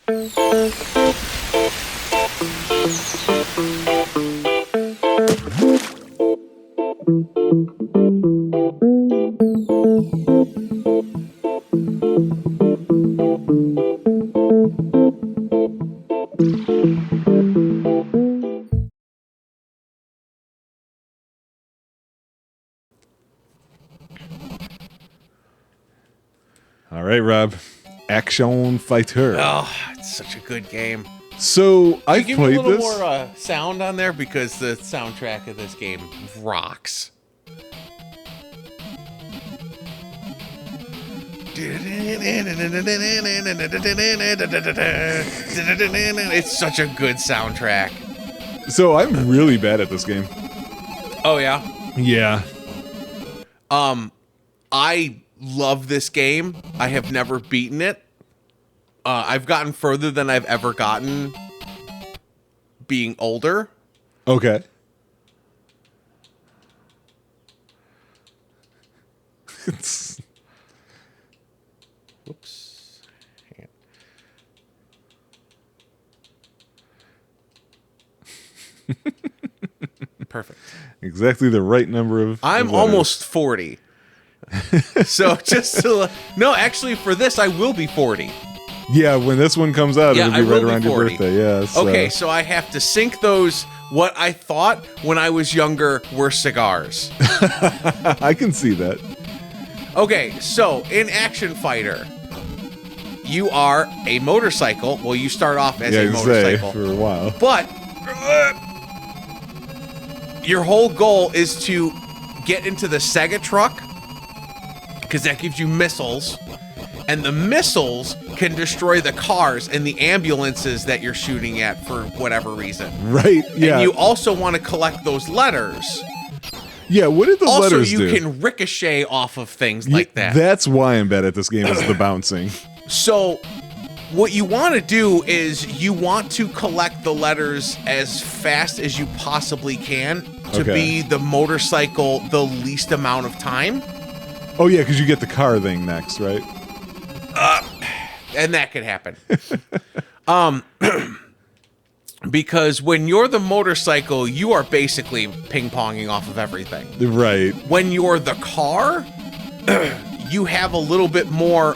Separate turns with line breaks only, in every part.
All right, Rob. Action Fighter.
Oh, it's such a good game.
So I
Give
played
me a little
this.
more sound on there because the soundtrack of this game rocks. It's such a good soundtrack.
So I'm really bad at this game.
Oh yeah.
Yeah.
I love this game. I have never beaten it. I've gotten further than I've ever gotten being older.
Okay.
Whoops. Hang on. Perfect.
Exactly the right number of.
I'm
of
almost 40. So just to, no, actually for this I will be 40.
Yeah, when this one comes out,
Yeah,
it'll
I
be
will
right
be
around your
40.
birthday. Yeah. So.
Okay, so I have to sync those. What I thought when I was younger were cigars.
I can see that.
Okay, so in Action Fighter, you are a motorcycle. Well, you start off as a motorcycle.
For a while.
But your whole goal is to get into the Sega truck because that gives you missiles. And the missiles can destroy the cars and the ambulances that you're shooting at for whatever reason.
Right, yeah.
And you also want to collect those letters.
Yeah, what did the
Also,
letters
you
do?
can ricochet off of things like that.
That's why I'm bad at this game, is the bouncing.
So what you want to do is you want to collect the letters as fast as you possibly can to
Okay.
be the motorcycle the least amount of time.
Oh, yeah, because you get the car thing next, right?
And that could happen. Because when you're the motorcycle, you are basically ping-ponging off of everything.
Right.
When you're the car, you have a little bit more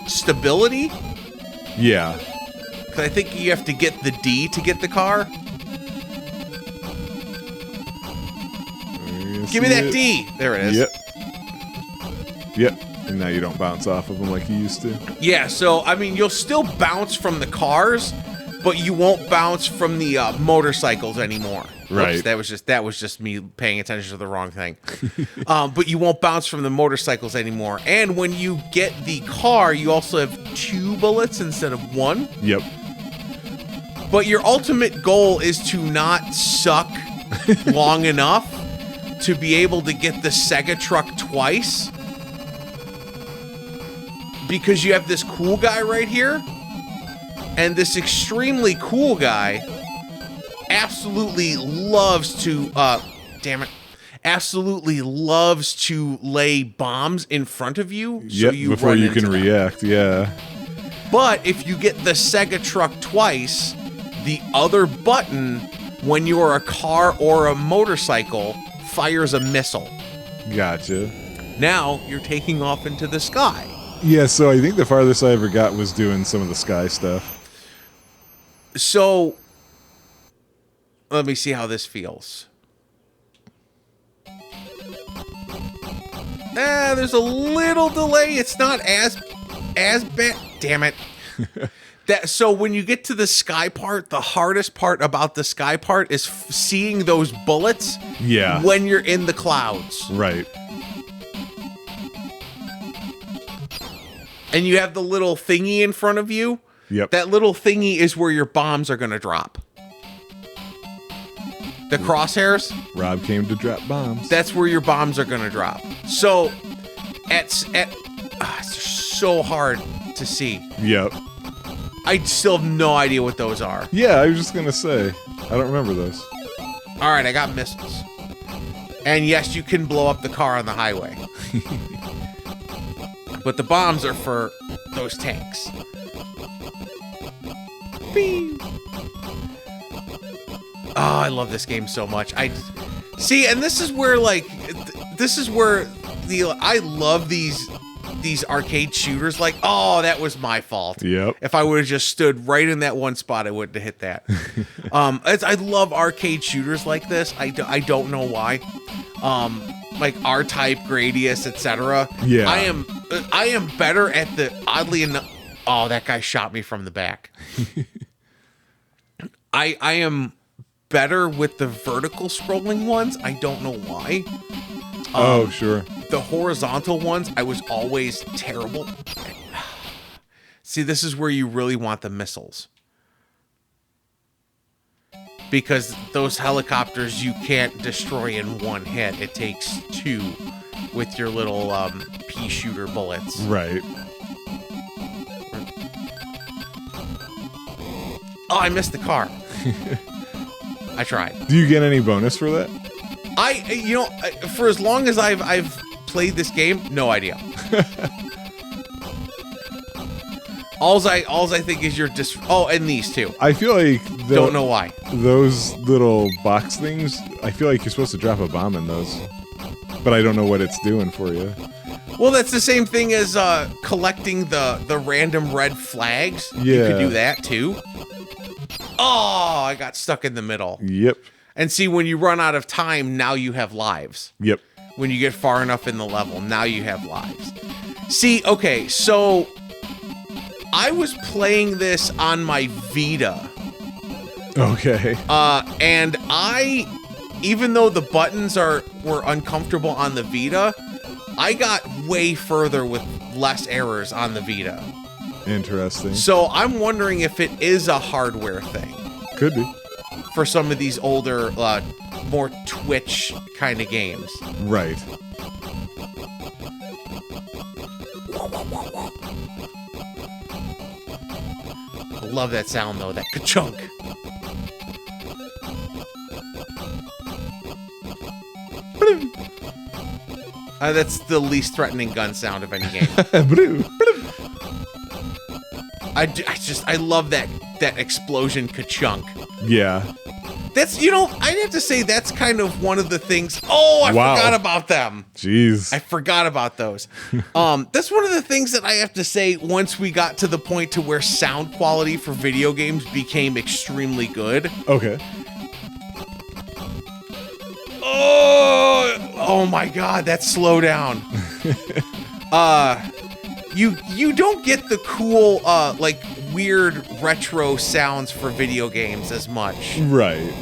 stability.
Yeah.
Because I think you have to get the D to get the car. Give me that D. There it is.
Yep. Yep. And now you don't bounce off of them like you used to.
Yeah, so, I mean, you'll still bounce from the cars, but you won't bounce from the motorcycles anymore.
Right.
Oops, that was just me paying attention to the wrong thing. But you won't bounce from the motorcycles anymore. And when you get the car, you also have 2 bullets instead of 1.
Yep.
But your ultimate goal is to not suck long enough to be able to get the Sega truck twice. Because you have this cool guy right here. And this extremely cool guy absolutely loves to, absolutely loves to lay bombs in front of you.
Yep, before you can react, yeah.
But if you get the Sega truck twice, the other button, when you're a car or a motorcycle, fires a missile.
Gotcha.
Now you're taking off into the sky.
Yeah, so I think the farthest I ever got was doing some of the sky stuff.
So, let me see how this feels. There's a little delay. It's not as bad. Damn it. So when you get to the sky part, the hardest part about the sky part is seeing those bullets.
Yeah.
When you're in the clouds.
Right.
And you have the little thingy in front of you.
Yep.
That little thingy is where your bombs are going to drop. The crosshairs?
Rob came to drop bombs.
That's where your bombs are going to drop. So, it's so hard to see.
Yep.
I still have no idea what those are.
Yeah, I was just going to say. I don't remember those.
All right, I got missiles. And yes, you can blow up the car on the highway. But the bombs are for those tanks. Oh, I love this game so much. I see, and this is where like this is where I love these arcade shooters. Like, oh, that was my fault.
Yep.
If I would have just stood right in that one spot, I wouldn't have hit that. I love arcade shooters like this. I don't know why. Like R-Type, Gradius, etc.
Yeah.
I am better at the oddly enough. Oh, that guy shot me from the back. I am better with the vertical scrolling ones. I don't know why.
Oh, sure.
The horizontal ones, I was always terrible. See, this is where you really want the missiles. Because those helicopters you can't destroy in one hit. It takes two with your little pea shooter bullets.
Right.
Oh, I missed the car. I tried.
Do you get any bonus for that?
For as long as I've played this game, no idea. Alls I think is and these two.
I feel like
Don't know why.
Those little box things, I feel like you're supposed to drop a bomb in those. But I don't know what it's doing for you.
Well, that's the same thing as collecting the random red flags.
Yeah.
You could do that too. Oh, I got stuck in the middle.
Yep.
And see, when you run out of time, now you have lives.
Yep.
When you get far enough in the level, now you have lives. See, okay, so I was playing this on my Vita.
Okay.
And even though the buttons were uncomfortable on the Vita, I got way further with less errors on the Vita.
Interesting.
So I'm wondering if it is a hardware thing
Could be.
for some of these older, more Twitch kind of games.
Right.
I love that sound though, that ka-chunk. That's the least threatening gun sound of any game. I love that explosion ka-chunk.
Yeah.
That's, I'd have to say that's kind of one of the things. Oh, I
Wow.
forgot about them.
Jeez.
I forgot about those. That's one of the things that I have to say once we got to the point to where sound quality for video games became extremely good.
Okay.
Oh my God, that slowdown. You don't get the cool, like weird retro sounds for video games as much.
Right.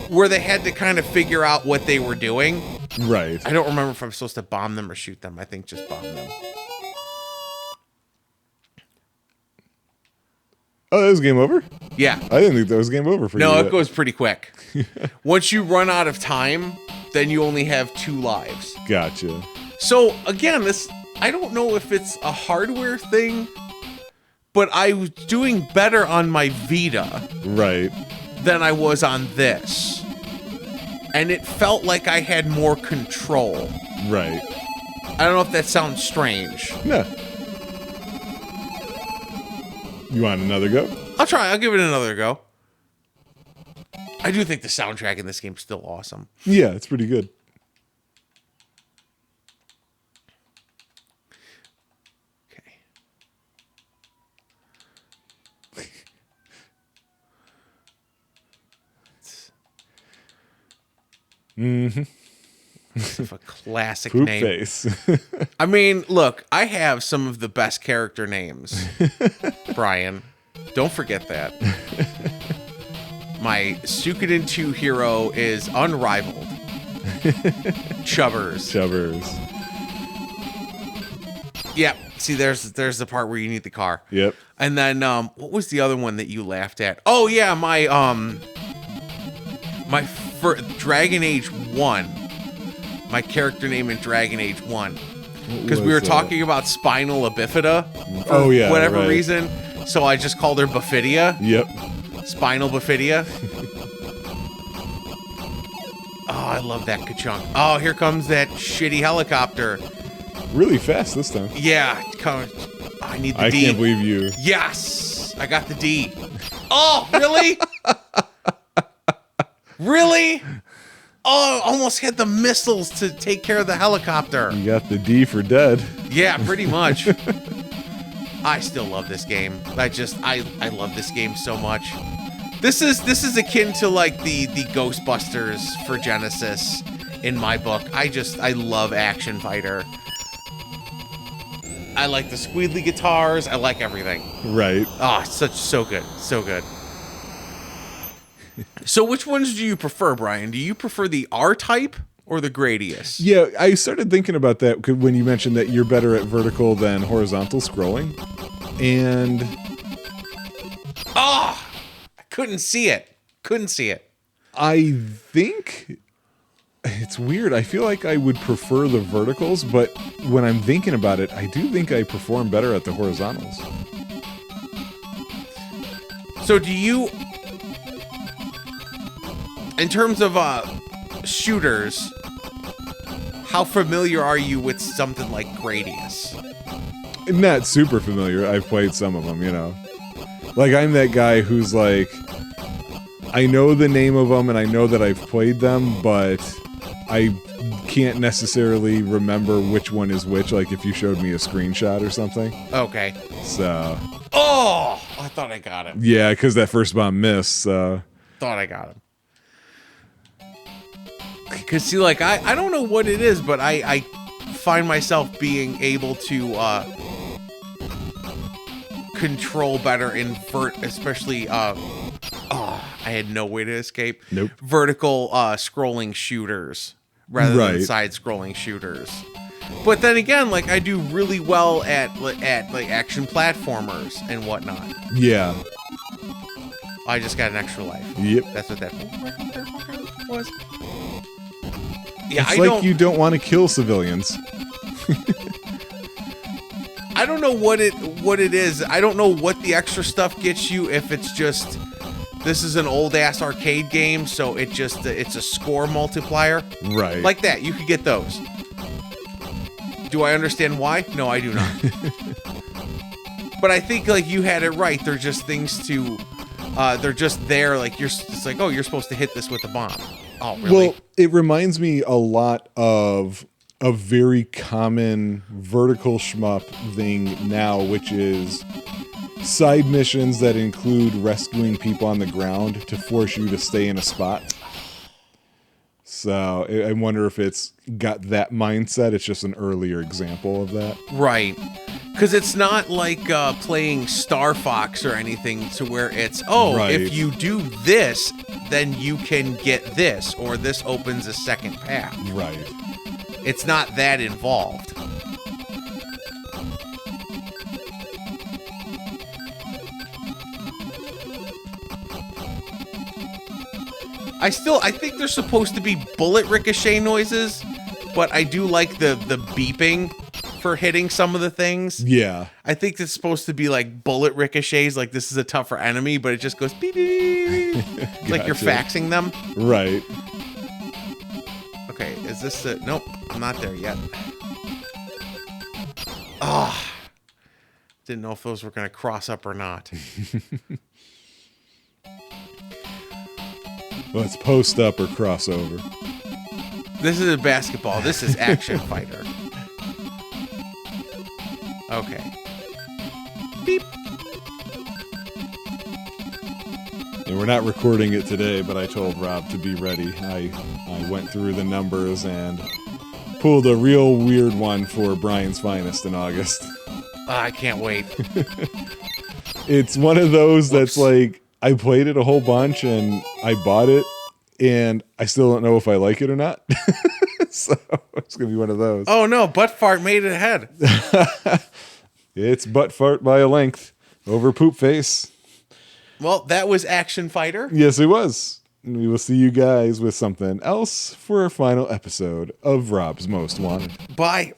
Where they had to kind of figure out what they were doing.
Right.
I don't remember if I'm supposed to bomb them or shoot them. I think just bomb them.
Oh, that was game over?
Yeah.
I didn't think that was game over for you.
No,
yet.
it goes pretty quick. Once you run out of time, then you only have 2 lives.
Gotcha.
So again, I don't know if it's a hardware thing, but I was doing better on my Vita
Right.
than I was on this. And it felt like I had more control.
Right.
I don't know if that sounds strange.
No. You want another go?
I'll try. I'll give it another go. I do think the soundtrack in this game is still awesome.
Yeah, it's pretty good.
Okay. It's a classic
Poop
name.
face.
I mean, look, I have some of the best character names, Brian. Don't forget that. My Suikoden 2 hero is unrivaled. Chubbers.
Chubbers.
Yep. See, there's the part where you need the car.
Yep.
And then what was the other one that you laughed at? Oh yeah, my Dragon Age 1. My character name in Dragon Age 1. Because we were talking about spinal bifida for whatever
right.
reason. So I just called her Bifidia.
Yep.
Spinal Bifidia. Oh, I love that ka-chunk. Oh, here comes that shitty helicopter.
Really fast this time.
Yeah, come. I need the
I
D.
can't believe you.
Yes. I got the D. Oh, really? Really? Oh, I almost had the missiles to take care of the helicopter.
You got the D for dead.
Yeah, pretty much. I still love this game. I love this game so much. This is akin to like the Ghostbusters for Genesis in my book. I love Action Fighter. I like the squealy guitars. I like everything.
Right.
Oh, so good. So good. So which ones do you prefer, Brian? Do you prefer the R-Type or the Gradius?
Yeah, I started thinking about that when you mentioned that you're better at vertical than horizontal scrolling. And
I couldn't see it.
I think it's weird. I feel like I would prefer the verticals, but when I'm thinking about it, I do think I perform better at the horizontals.
So do you, in terms of shooters, how familiar are you with something like Gradius?
I'm not super familiar. I've played some of them, you know. Like, I'm that guy who's like, I know the name of them and I know that I've played them, but I can't necessarily remember which one is which, like if you showed me a screenshot or something.
Okay.
So.
Oh, I thought I got him.
Yeah, because that first bomb missed, so.
Thought I got him. Because, see, like, I don't know what it is, but I find myself being able to control better in especially, I had no way to escape.
Nope.
Vertical scrolling shooters rather than side-scrolling shooters. But then again, like, I do really well at like action platformers and whatnot.
Yeah.
I just got an extra life.
Yep.
That's what that was. Yeah,
it's like you don't want to kill civilians.
I don't know what it is. I don't know what the extra stuff gets you. If it's just, this is an old ass arcade game, so it's a score multiplier.
Right.
Like that. You could get those. Do I understand why? No, I do not. But I think like you had it right. They're just things to, they're just there. Like it's like, oh, you're supposed to hit this with a bomb. Oh, really?
Well, it reminds me a lot of a very common vertical shmup thing now, which is side missions that include rescuing people on the ground to force you to stay in a spot. So I wonder if it's got that mindset. It's just an earlier example of that.
Right. Because it's not like playing Star Fox or anything to where it's, if you do this, then you can get this, or this opens a second path.
Right.
It's not that involved. I think they're supposed to be bullet ricochet noises, but I do like the beeping for hitting some of the things.
Yeah.
I think it's supposed to be like bullet ricochets, like this is a tougher enemy, but it just goes beep, beep, beep, beep. Like you're faxing them.
Right.
Okay, is this it? Nope, I'm not there yet. Ah. Didn't know if those were going to cross up or not.
Let's post up or cross over.
This is a basketball. This is Action Fighter. Okay. Beep.
And we're not recording it today, but I told Rob to be ready. I went through the numbers and pulled a real weird one for Brian's Finest in August.
I can't wait.
It's one of those that's like, I played it a whole bunch and I bought it and I still don't know if I like it or not. So it's going to be one of those.
Oh no, butt fart made it ahead.
It's butt fart by a length over poop face.
Well, that was Action Fighter.
Yes, it was. And we will see you guys with something else for our final episode of Rob's Most Wanted.
Bye.